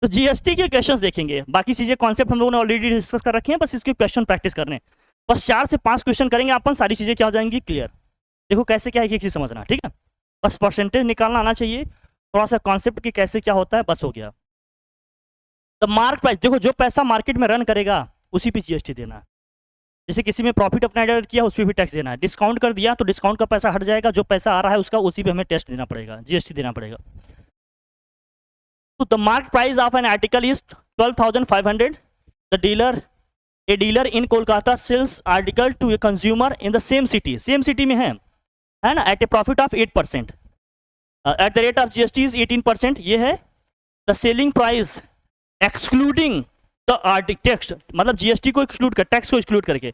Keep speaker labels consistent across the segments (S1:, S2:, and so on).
S1: तो जीएसटी के क्वेश्चंस देखेंगे, बाकी चीजें कॉन्सेप्ट हम लोगों ने ऑलरेडी डिस्कस कर रखे हैं, बस इसके क्वेश्चन प्रैक्टिस करने। बस 4 से 5 क्वेश्चन करेंगे अपन, सारी चीजें क्या हो जाएंगी क्लियर। देखो कैसे क्या है, एक चीज समझना, ठीक है। बस परसेंटेज निकालना आना चाहिए, थोड़ा सा कॉन्सेप्ट की कैसे क्या होता है, बस हो गया। तो मार्क प्राइस, देखो जो पैसा मार्केट में रन करेगा उसी पे जीएसटी देना है। जैसे किसी में प्रॉफिट अपना एड किया उस पर भी टैक्स देना है, डिस्काउंट कर दिया तो डिस्काउंट का पैसा हट जाएगा, जो पैसा आ रहा है उसका उसी पे हमें टैक्स देना पड़ेगा, जीएसटी देना पड़ेगा। तो the mark price of an article is 12,500। The dealer, a dealer in Kolkata sells article to a consumer in the same city, same city में है ना, at a profit of 8%, at the rate of GST is 18%। ये है the selling price excluding the tax, मतलब GST को exclude कर, tax को exclude करके।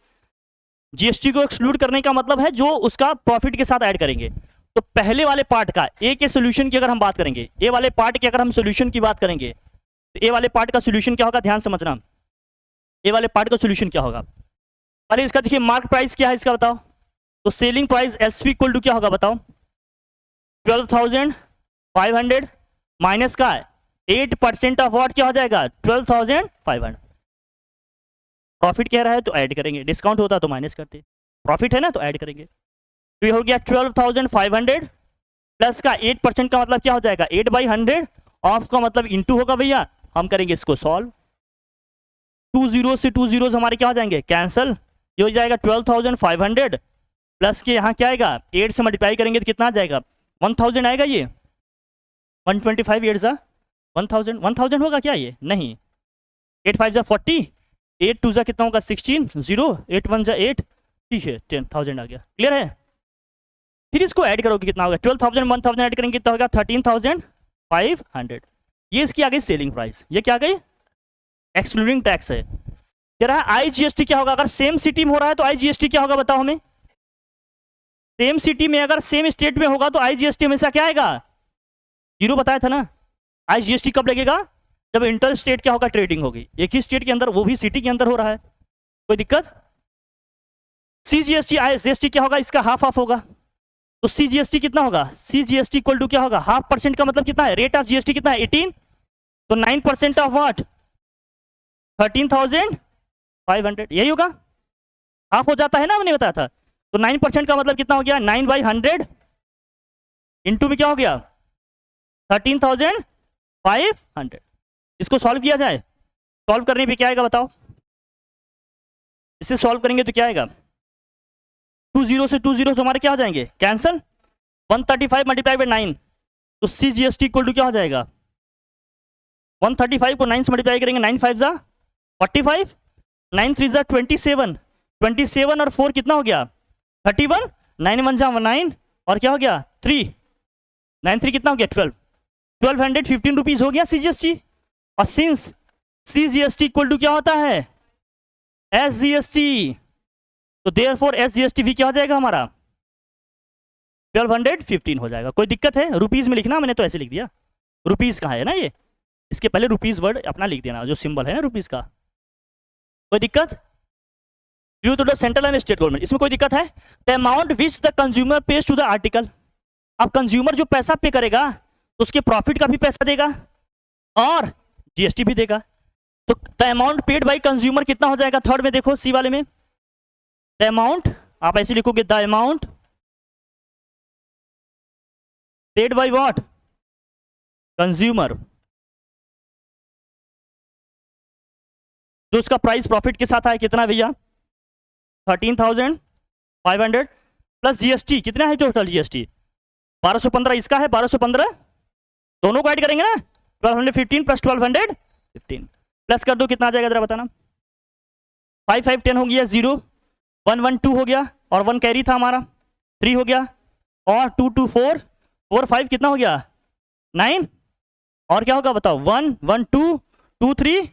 S1: जीएसटी को एक्सक्लूड करने का मतलब है जो उसका प्रॉफिट के साथ ऐड करेंगे। तो पहले वाले पार्ट का, ए के सोल्यूशन की अगर हम बात करेंगे, ए वाले पार्ट की अगर हम सोल्यूशन की बात करेंगे, तो ए वाले पार्ट का सोल्यूशन क्या होगा, ध्यान समझना। ए वाले पार्ट का सोल्यूशन क्या होगा, पहले इसका देखिए मार्क प्राइस क्या है इसका बताओ। तो सेलिंग प्राइस एलसीपी इक्वल टू क्या होगा बताओ, 12,500 माइनस का 8% ऑफ व्हाट क्या हो जाएगा, 12,500। प्रॉफिट कह रहा है तो ऐड करेंगे, डिस्काउंट होता तो माइनस करते, प्रॉफिट है ना तो ऐड करेंगे। तो ये हो गया 12,500 प्लस का 8% का मतलब क्या हो जाएगा, 8/100, ऑफ का मतलब इंटू होगा भैया। हम करेंगे इसको सॉल्व, 2 जीरो से 2 जीरो हमारे क्या हो जाएंगे, कैंसल। ये हो जाएगा 12,500 प्लस के यहाँ क्या आएगा, 8 से मल्टीप्लाई करेंगे तो कितना आ जाएगा, 1,000 आएगा। ये 125 8 जा 1,000, 1,000 होगा क्या ये, नहीं। 8 5 जा 40, 8 2 जा कितना होगा 16, 0 8 1 जा 8, ठीक है 10,000 आ गया, क्लियर है। फिर इसको ऐड करोगे कितना होगा, 12,000 1,000 ऐड करेंगे कितना होगा, 13,500। ये इसकी आ गई सेलिंग प्राइस, ये क्या आ गई, एक्सक्लूडिंग टैक्स है। कह रहा है आईजीएसटी क्या होगा, अगर सेम सिटी में हो रहा है तो आईजीएसटी क्या होगा बताओ हमें। सेम सिटी में अगर सेम स्टेट में होगा तो आईजीएसटी हमेशा क्या आएगा, 0 बताया था ना। आईजीएसटी कब लगेगा, जब इंटर स्टेट क्या होगा, ट्रेडिंग होगी एक ही स्टेट के अंदर, वो भी सिटी के अंदर हो रहा है, कोई दिक्कत। सीजीएसटी आईजीएसटी क्या होगा, इसका हाफ हाफ होगा। तो सीजीएसटी कितना होगा, सीजीएसटी इक्वल टू क्या होगा, 0.5% का मतलब कितना है, रेट ऑफ जीएसटी कितना है 18, तो 9% ऑफ व्हाट 13,500, यही होगा, हाफ हो जाता है ना, मैंने बताया था। तो 9% का मतलब कितना हो गया, 9/100 इंटू में क्या हो गया 13,500। इसको सॉल्व किया जाए, सॉल्व करने पे क्या आएगा बताओ, इसे सॉल्व करेंगे तो क्या आएगा, 2 जीरो से 2 जीरो हमारे क्या हो जाएंगे, कैंसल। 135 मल्टीप्लाई बाई 9, तो सीजीएसटी इक्वल टू क्या हो जाएगा, 135 को 9 से मल्टीप्लाई करेंगे, 9 5 जा 45, 9 3 जा 27, 27 और 4 कितना हो गया 31, 9 1 जा 9 और क्या हो गया 3, 9 3 कितना हो गया 12, 1215 रुपीज हो गया सीजीएसटी। और सिंस सीजीएसटी इक्वल टू क्या होता है, एसजीएसटी, तो देयरफॉर एसजीएसटी भी क्या हो जाएगा हमारा 1215 हो जाएगा। कोई दिक्कत है, रुपीज में लिखना, मैंने तो ऐसे लिख दिया, रुपीज कहाँ है ना, ये इसके पहले रुपीज वर्ड अपना लिख देना, जो सिंबल है ना रुपीज का। कोई दिक्कत, due to the central and state government, इसमें कोई दिक्कत है। The amount which the consumer pays to the article, अब कंज्यूमर जो पैसा पे करेगा तो उसके प्रॉफिट का भी पैसा देगा और जीएसटी भी देगा। तो the amount paid by consumer कितना हो जाएगा, थर्ड में देखो सी वाले में, द अमाउंट आप ऐसे लिखोगे, the amount paid by what consumer, जो उसका प्राइस प्रॉफिट के साथ आया कितना भैया 13,500 प्लस जीएसटी, कितना है टोटल जीएसटी 1215, इसका है 1215, दोनों को ऐड करेंगे ना, 1215 प्लस 1215 प्लस कर दो कितना आ जाएगा जरा बताना, 5 5 10 हो गया, 0 1 1 2 हो गया और 1 कैरी था हमारा, 3 हो गया और 2 2 4 4 5 कितना हो गया 9 और क्या होगा बताओ 1 1 2 2 3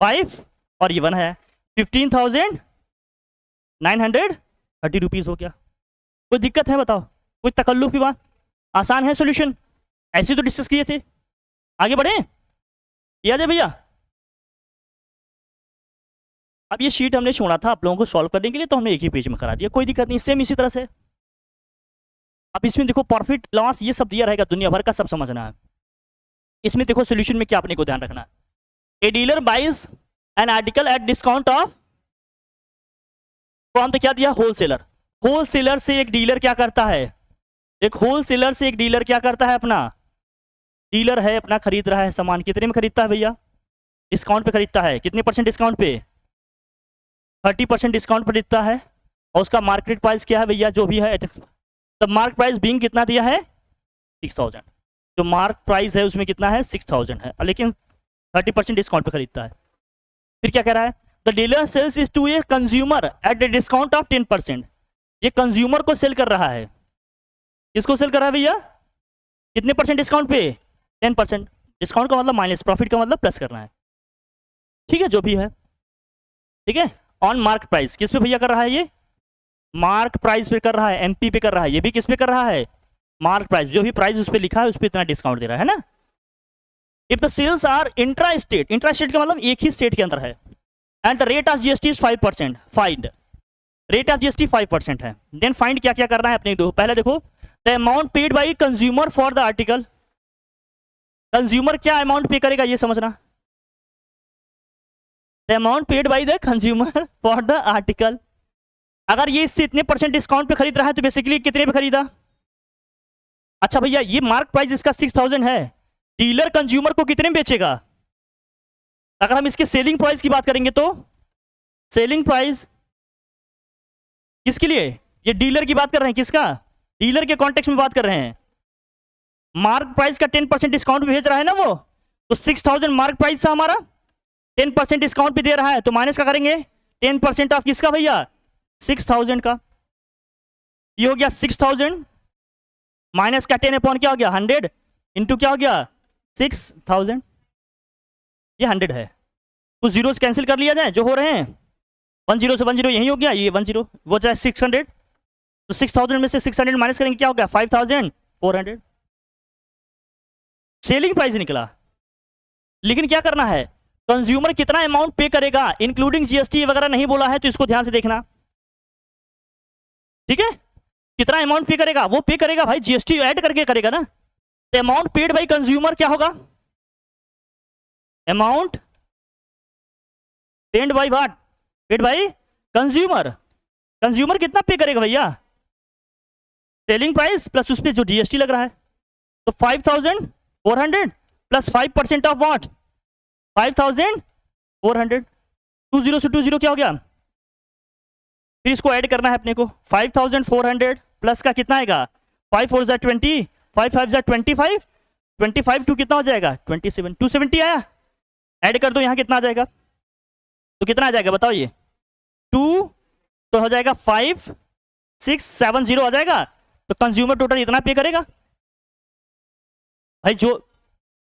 S1: 5 और ये 1 है, 15,930 रुपीज हो गया। कोई दिक्कत है बताओ, कोई तकल्लुफ की बात, आसान है सॉल्यूशन, ऐसे तो डिस्कस किए थे, आगे बढ़े किया जाए भैया। अब ये शीट हमने छोड़ा था आप लोगों को सॉल्व करने के लिए, तो हमने एक ही पेज में करा दिया, कोई दिक्कत नहीं, सेम इसी तरह से। अब इसमें देखो प्रॉफिट लॉस ये सब दिया रहेगा, दुनिया भर का सब समझना है। इसमें देखो सोल्यूशन में क्या अपने को ध्यान रखना है, a dealer buys an article at discount off, कौन तो क्या दिया, होलसेलर। होलसेलर से एक डीलर क्या करता है, एक होलसेलर से एक डीलर क्या करता है, अपना डीलर है अपना खरीद रहा है सामान, कितने में खरीदता है भैया, डिस्काउंट पे खरीदता है, कितने % डिस्काउंट पे, 30% डिस्काउंट पे खरीदता है। और उसका मार्केट प्राइस क्या है भैया, जो भी है, तब मार्क प्राइस बीइंग कितना दिया है 6000, जो मार्क प्राइस है उसमें कितना है 6000 है, लेकिन 30% डिस्काउंट पे खरीदता है। फिर क्या कह रहा है, the dealer sells is to a consumer at a discount of 10%, ये कंज्यूमर को सेल कर रहा है, किसको सेल कर रहा है भैया, कितने % डिस्काउंट पे, 10%। डिस्काउंट का मतलब माइनस, प्रॉफिट का मतलब प्लस करना है, ठीक है, जो भी है, ठीक है। ऑन मार्क प्राइस किस पे भैया कर रहा है, ये मार्क प्राइस पे कर रहा है, एमपी पे कर रहा है, ये भी किस पे कर रहा है, मार्क प्राइस, जो भी प्राइस उस पे लिखा है उस पे इतना डिस्काउंट दे रहा है ना। If the sales are intra state, intra state का मतलब एक ही स्टेट के अंदर है, and the rate of GST is 5%, find rate of GST 5% है, देन फाइंड क्या क्या करना है अपने को, पहले देखो the amount paid by consumer for the article, consumer क्या अमाउंट पे करेगा ये समझना, the amount paid by the consumer for the article. अगर ये इससे इतने % डिस्काउंट पे खरीद रहा है तो बेसिकली कितने पे खरीदा, अच्छा भैया ये मार्क प्राइस इसका 6000 है, डीलर कंज्यूमर को कितने में बेचेगा, अगर हम इसके सेलिंग प्राइस की बात करेंगे तो सेलिंग प्राइस किसके लिए, ये डीलर की बात कर रहे हैं, किसका, डीलर के कॉन्टेक्स्ट में बात कर रहे हैं, मार्क प्राइस का 10% डिस्काउंट पे भेज रहा है ना वो, तो 6000 मार्क प्राइस से हमारा 10% डिस्काउंट पे दे रहा है, तो माइनस क्या करेंगे, 10% ऑफ किसका भैया 6000 का, ये हो गया 6000 माइनस का 10 अपॉन क्या हो गया 100 इंटू क्या हो गया 6000, ये 100 है, कुछ जीरो कैंसिल कर लिया जाए जो हो रहे हैं, 10 से 10 यही हो गया, ये 10 वो चाहे 600, तो 6000 में से 600 माइनस करेंगे क्या हो गया 5400, सेलिंग प्राइस निकला। लेकिन क्या करना है, कंज्यूमर कितना अमाउंट पे करेगा, इंक्लूडिंग जीएसटी वगैरह नहीं बोला है, तो इसको ध्यान से देखना, ठीक है, कितना अमाउंट पे करेगा, वो पे करेगा भाई जीएसटी ऐड करके करेगा ना, तो अमाउंट पेड बाई कंज्यूमर क्या होगा, amount paid by what, paid by consumer, consumer कितना पे करेगा भैया, सेलिंग प्राइस प्लस उस पर जो जीएसटी लग रहा है, तो 5400 प्लस 5% ऑफ व्हाट 5400, 20 से 20 क्या हो गया, फिर इसको ऐड करना है अपने को, 5400 प्लस का कितना आएगा 5 4 जा 20, 5 5 जा 25, 25 टू कितना हो जाएगा 27, 270 आया, ऐड कर दो यहाँ कितना आ जाएगा, तो कितना आ जाएगा बताओ, ये 2 तो हो जाएगा 5670 आ जाएगा, तो कंज्यूमर टोटल इतना पे करेगा भाई, जो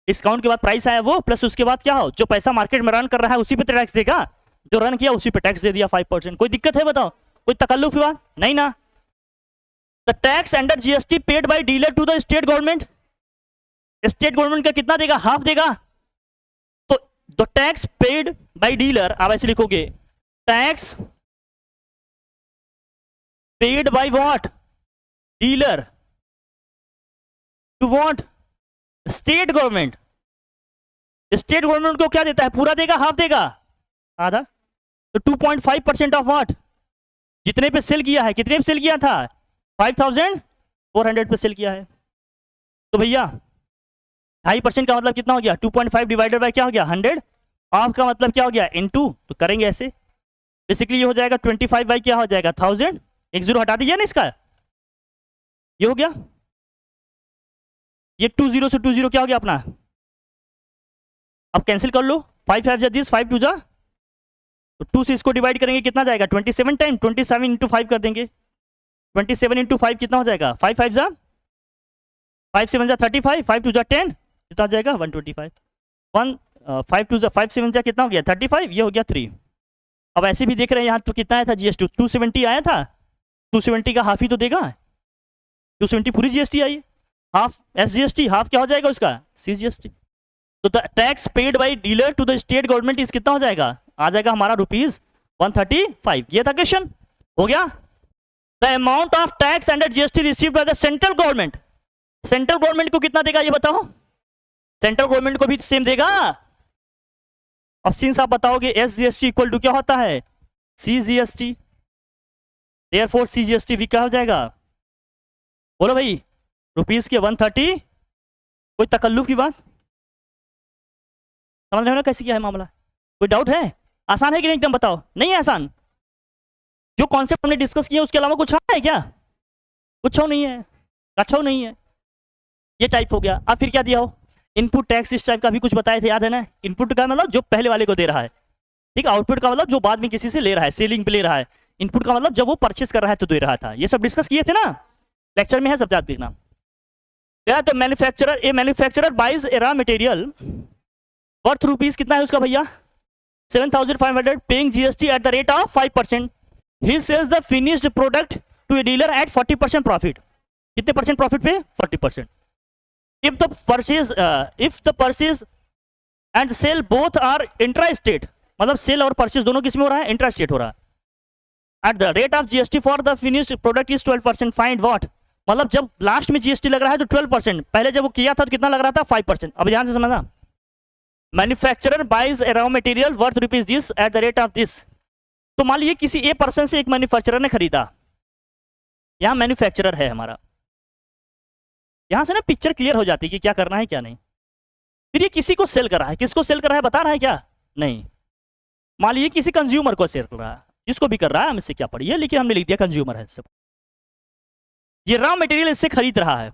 S1: डिस्काउंट के बाद प्राइस आया वो प्लस उसके बाद क्या हो, जो पैसा मार्केट में रन कर रहा है उसी पे टैक्स देगा, जो रन किया उसी पे टैक्स दे दिया 5%, कोई दिक्कत है बताओ, कोई तकल्लुफ हुआ नहीं ना। The tax under GST paid by dealer to the state government, state government का कितना देगा, हाफ देगा, तो the tax paid by dealer, आप ऐसे लिखोगे tax paid by what dealer to what state government, state government को क्या देता है, पूरा देगा हाफ देगा, आधा, तो 2.5% ऑफ व्हाट, जितने पे सेल किया है, कितने पे सेल किया था 5400 पे सेल किया है, तो भैया 2.5% का मतलब कितना हो गया 2.5 डिवाइडेड बाय क्या हो गया 100, ऑफ का मतलब क्या हो गया इनटू, तो करेंगे ऐसे, बेसिकली ये हो जाएगा 25 बाई क्या हो जाएगा 1000, एक जीरो हटा दीजिए ना इसका, ये हो गया, ये 20 से 20 क्या हो गया अपना, अब कैंसिल कर लो, 5 5 जा दिस 5 2 जा, तो 2 से इसको डिवाइड करेंगे कितना जाएगा 27 टाइम, 27 इंटू 5 कर देंगे, 27 इंटू 5 कितना हो जाएगा 5 5 जा 5 7 जा 35, 5 2 जा 10 कितना हो जाएगा 125, 5 2 जा 5 7 जा कितना हो गया 35, ये हो गया 3। अब ऐसे भी देख रहे हैं यहाँ तो कितना आया था जीएसटी 270 आया था, 270 का हाफ ही तो देगा, 270 पूरी जीएसटी आई, हाफ एसजीएसटी, हाफ क्या हो जाएगा उसका सीजीएसटी, तो the tax paid by dealer to the state government इस कितना हो जाएगा, आ जाएगा हमारा ₹135, ये था क्वेश्चन, हो गया। The amount of tax under GST received by the central government, central government को कितना देगा ये बताओ, सेंट्रल गवर्नमेंट को भी तो सेम देगा। अब सिंस आप बताओगे SGST इक्वल टू क्या होता है CGST, देयरफॉर CGST भी क्या हो जाएगा, बोलो भाई, रुपीज के 130। कोई तकल्लुफ की बात, समझ रहे हो ना कैसे क्या है मामला, कोई डाउट है? आसान है कि नहीं एकदम बताओ, नहीं है आसान? जो कॉन्सेप्ट हमने डिस्कस किया उसके अलावा कुछ है क्या? कुछ नहीं है, अच्छा नहीं है। ये टाइप हो गया। अब फिर क्या दिया हो, इनपुट टैक्स इस टाइप का भी कुछ बताए थे, याद है ना? इनपुट का मतलब जो पहले वाले को दे रहा है, ठीक। आउटपुट का मतलब जो बाद में किसी से ले रहा है, सेलिंग पे ले रहा है। इनपुट का मतलब जब वो परचेस कर रहा है तो दे रहा था। ये सब डिस्कस किए थे ना, लेक्चर में है, सब याद देखना। तो manufacturer buys a raw material worth rupees कितना है उसका भैया 7,500, paying GST at the rate of 5%। He sells the finished product to a dealer at 40% profit. कितने परसेंट प्रॉफिट पे? 40%। if the purchase and sale both are intra-state, मतलब cell और purchase दोनों किसमें हो रहा है? इंट्रा स्टेट हो रहा है। Eight the rate of GST for the finished product is 12%। Find what, मतलब जब लास्ट में GST लग रहा है तो 12%, पहले जब वो किया था तो कितना लग रहा था? 5%। अब ध्यान से समझना, manufacturer buys a raw material worth rupees this at the rate of this. तो मान लीजिए किसी ए पर्सन से एक मैन्युफैक्चरर ने खरीदा, यहां मैन्युफैक्चरर है हमारा, यहां से ना पिक्चर क्लियर हो जाती है कि क्या करना है क्या नहीं। फिर ये किसी को सेल कर रहा है, किसको सेल कर रहा है बता रहा है क्या? नहीं। मान लीजिए किसी कंज्यूमर को सेल कर रहा है, जिसको भी कर रहा है, हम इससे क्या पढ़िए, लेकिन हमने लिख दिया कंज्यूमर है। ये रॉ मटेरियल इससे खरीद रहा है,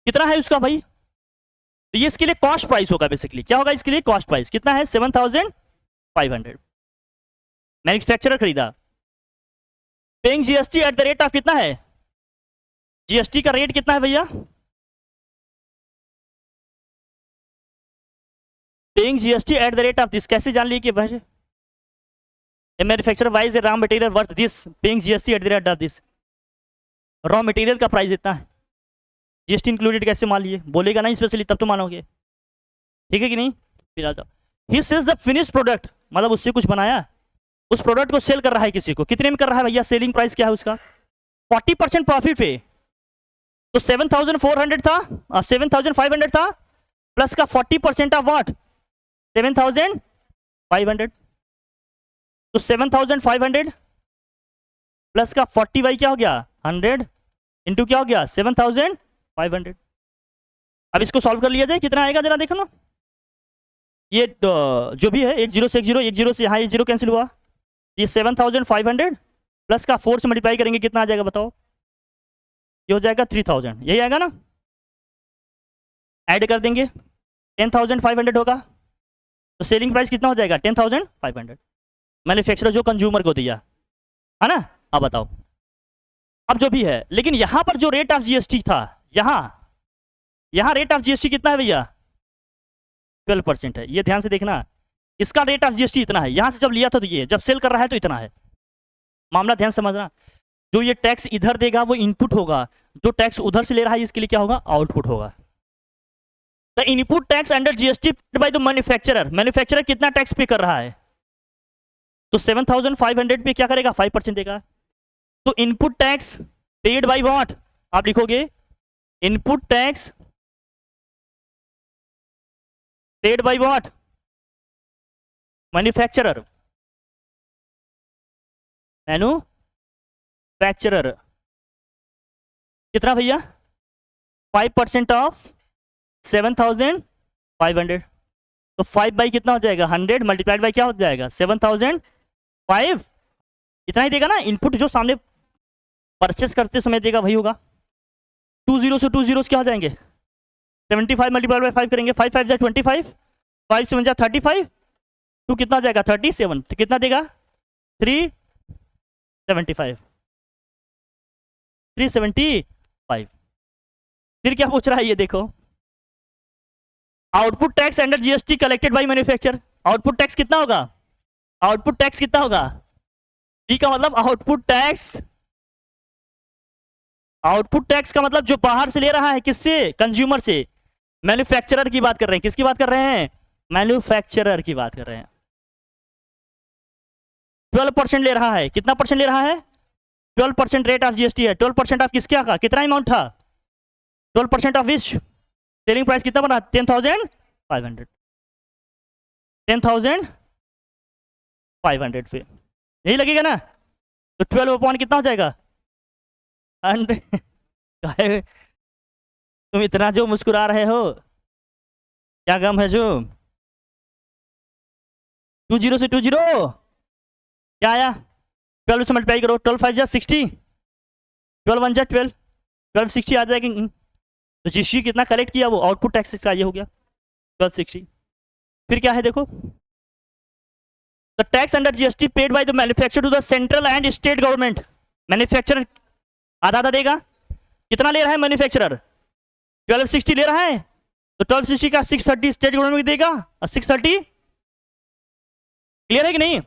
S1: कितना है उसका भाई? तो ये इसके लिए कॉस्ट प्राइस होगा। बेसिकली क्या होगा इसके लिए? कॉस्ट प्राइस कितना है? 7,500। मैन्युफैक्चरर खरीदा, paying GST at the rate of कितना है? GST का रेट कितना है भैया? Paying GST at the rate of this, कैसे जान लिए कि भाई manufacturer wise raw material worth this, paying GST at the rate of this. Raw material का प्राइस इतना है, GST इंक्लूडेड कैसे मान लिए? बोलेगा ना स्पेशली, तब तो मानोगे, ठीक है कि नहीं? फिर आ जाओ, ही सेल्स द फिनिश्ड प्रोडक्ट, मतलब उससे कुछ बनाया, उस प्रोडक्ट को सेल कर रहा है किसी को। कितने में कर रहा है भैया? सेलिंग प्राइस क्या है उसका? 40% प्रॉफिट पे। तो 7,400 था, 7,500 था, प्लस का 40% ऑफ व्हाट? 7,500। तो 7,500 प्लस का 40 बाई क्या हो गया? 100 इंटू क्या हो गया? 7,500। अब इसको सॉल्व कर लिया जाए, कितना आएगा जरा देखो ना। ये जो भी है, एक जीरो से यहाँ एक जीरो कैंसिल हुआ। ये 7,500 प्लस का 4 से मल्टीप्लाई करेंगे, कितना आ जाएगा बताओ? ये हो जाएगा 3,000, यही आएगा ना? ऐड कर देंगे, 10,500 होगा, तो सेलिंग प्राइस कितना हो जाएगा? 10,500। मैन्युफैक्चरर जो कंज्यूमर को दिया, है ना? अब बताओ, अब जो भी है, लेकिन यहां पर जो रेट ऑफ GST था, यहां रेट ऑफ GST कितना है भैया? 12% है। ये ध्यान से देखना, इसका रेट ऑफ GST इतना है, यहां से जब लिया था तो ये, जब सेल कर रहा है तो इतना है। मामला ध्यान समझना, जो ये टैक्स इधर देगा वो इनपुट होगा, जो टैक्स उधर से ले रहा है इसके लिए क्या होगा? आउटपुट होगा। The input tax under GST bye the manufacturer, manufacturer कितना टैक्स पे कर रहा है? तो 7,500 पे क्या करेगा? 5% देगा। तो input tax paid by what, आप लिखोगे input tax paid by what? Manufacturer. Manufacturer कितना भैया? 5% ऑफ 7,500। तो 5 बाई कितना हो जाएगा? 100 मल्टीप्लाइड बाई क्या हो जाएगा? 7,005। इतना ही देगा ना। इनपुट जो सामने परचेस करते समय देगा वही होगा। 2 जीरो से 2 जीरो क्या हो जाएंगे? 75 मल्टीप्लाइड बाई 5 करेंगे, 5 5 25, 5 7 35, 2 कितना जाएगा? 37। तो कितना देगा? 375। फिर क्या पूछ रहा है ये देखो, output tax under GST collected by manufacturer. Output tax कितना होगा? आउटपुट टैक्स कितना होगा? डी का मतलब आउटपुट टैक्स। आउटपुट टैक्स का मतलब जो बाहर से ले रहा है, किससे? कंज्यूमर से। मैन्युफैक्चरर की बात कर रहे हैं, किसकी बात कर रहे हैं? मैन्युफैक्चरर की बात कर रहे हैं। 12% ले रहा है। कितना परसेंट ले रहा है? 12% रेट ऑफ GST है। 12% ऑफ किसके का? कितना अमाउंट था? 12% ऑफ विच? सेलिंग प्राइस कितना बना 10,500, 10,500 पे यही लगेगा ना। तो 12 अपॉन कितना हो जाएगा 100। तुम इतना जो मुस्कुरा रहे हो, क्या गम है जो 20 से 20 क्या आया 12 से मल्टीप्लाई करो, 12 5 जा 60, 12 1 जा 12, 1260 आ जाएगी। तो जीएसटी कितना कलेक्ट किया वो आउटपुट टैक्स का ये हो गया 1260। फिर क्या है देखो, the tax under GST paid by the manufacturer to the central and state government. Manufacturer आधा आधा देगा, कितना ले रहा है मैन्युफैक्चरर 1260 ले रहा है, तो 1260 का 630 स्टेट गवर्नमेंट देगा और 630, क्लियर है कि नहीं।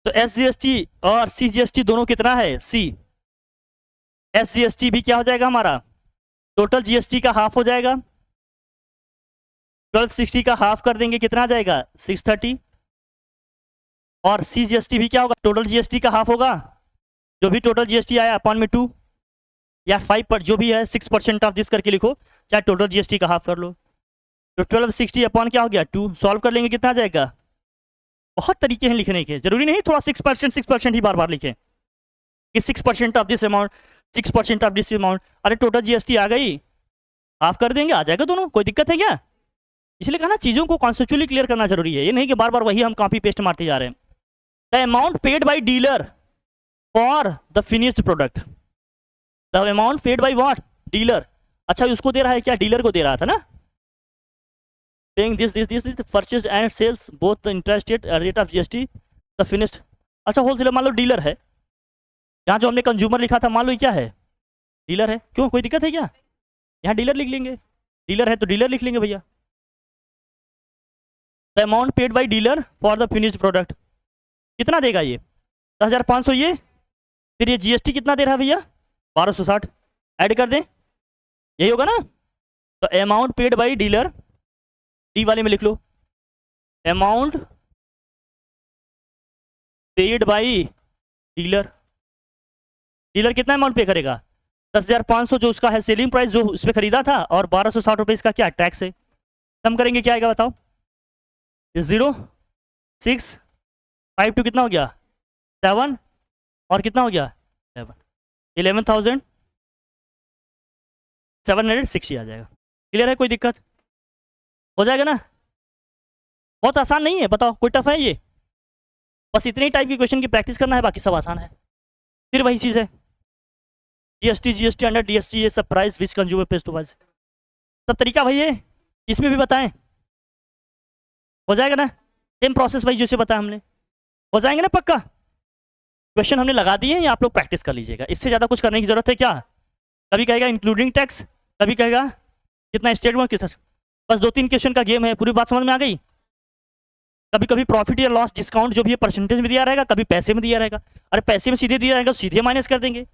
S1: तो एसजीएसटी और सीजीएसटी दोनों कितना है सी, एसजीएसटी भी क्या हो जाएगा हमारा टोटल जीएसटी का हाफ हो जाएगा, 1260 का हाफ कर देंगे कितना आ जाएगा 630, और सीजीएसटी भी क्या होगा टोटल जीएसटी का हाफ होगा, जो भी टोटल जीएसटी आया अपॉन में 2 या 5 पर जो भी है 6% ऑफ दिस करके लिखो, चाहे टोटल जीएसटी का हाफ कर लो। तो 1260 अपॉन क्या हो गया 2, सॉल्व कर लेंगे कितना आ जाएगा। बहुत तरीके हैं लिखने के, जरूरी नहीं थोड़ा 6% ही बार बार लिखें कि 6% of this amount, 6% of this amount. अरे टोटल जीएसटी आ गई, हाफ कर देंगे आ जाएगा दोनों, कोई दिक्कत है क्या। इसलिए कहा ना चीज़ों को कॉन्सेप्चुअली क्लियर करना जरूरी है, ये नहीं कि बार बार वही हम कॉपी पेस्ट मारते जा रहे हैं। The amount paid by dealer for the finished product, the amount paid by what dealer. अच्छा उसको दे रहा है क्या, डीलर को दे रहा था ना, saying this is purchased and sales both the interest rate of GST the finished। अच्छा होलसेलर मान लो डीलर है, यहाँ जो हमने कंज्यूमर लिखा था मान लो क्या है डीलर है, क्यों कोई दिक्कत है क्या, यहाँ डीलर लिख लेंगे, डीलर है तो डीलर लिख लेंगे भैया। The amount paid by dealer for the finished product कितना देगा ये 10,500, ये फिर ये जीएसटी कितना दे रहा है भैया 1260, ऐड कर दें यही होगा ना। तो amount paid by dealer, D वाले में लिख लो amount paid by dealer, dealer कितना अमाउंट पे करेगा 10,500 जो उसका है सेलिंग प्राइस जो इस पे खरीदा था, और 1260 रुपये इसका क्या टैक्स है। कम करेंगे क्या आएगा बताओ, 0 6 5 2 कितना हो गया 7, और कितना हो गया 7, 11,760 आ जाएगा। क्लियर है, कोई दिक्कत हो जाएगा ना, बहुत आसान नहीं है बताओ, कोई टफ है ये, बस इतने ही टाइप की क्वेश्चन की प्रैक्टिस करना है, बाकी सब आसान है। फिर वही चीज़ है जीएसटी अंडर डीएसटी ये सब price which consumer pays to wise, सब तरीका वही है, इसमें भी बताएं हो जाएगा ना, सेम प्रोसेस वही जैसे बताया हमने, हो जाएंगे ना पक्का। क्वेश्चन हमने लगा दिए हैं, आप लोग प्रैक्टिस कर लीजिएगा, इससे ज़्यादा कुछ करने की जरूरत है क्या। कभी कहेगा इंक्लूडिंग टैक्स, कभी कहेगा कितना स्टेटमेंट किस, बस 2-3 क्वेश्चन का गेम है, पूरी बात समझ में आ गई। कभी कभी प्रॉफिट या लॉस डिस्काउंट जो भी है परसेंटेज में दिया रहेगा, कभी पैसे में दिया रहेगा, अरे पैसे में सीधे दिया रहेगा तो सीधे माइनस कर देंगे,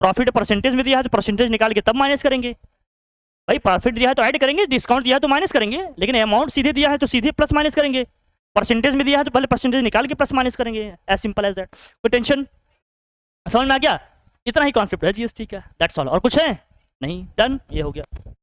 S1: प्रॉफिट परसेंटेज में दिया है तो परसेंटेज निकाल के तब माइनस करेंगे। भाई प्रॉफिट दिया है तो ऐड करेंगे, डिस्काउंट दिया है तो माइनस करेंगे, लेकिन अमाउंट सीधे दिया है तो सीधे प्लस माइनस करेंगे, परसेंटेज में दिया है तो पहले परसेंटेज निकाल के प्लस माइनस करेंगे, एज सिंपल एज दैट। कोई टेंशन, समझ में आ गया, इतना ही कॉन्सेप्ट है जीएसटी का, दैट्स ऑल, और कुछ है नहीं, डन, ये हो गया।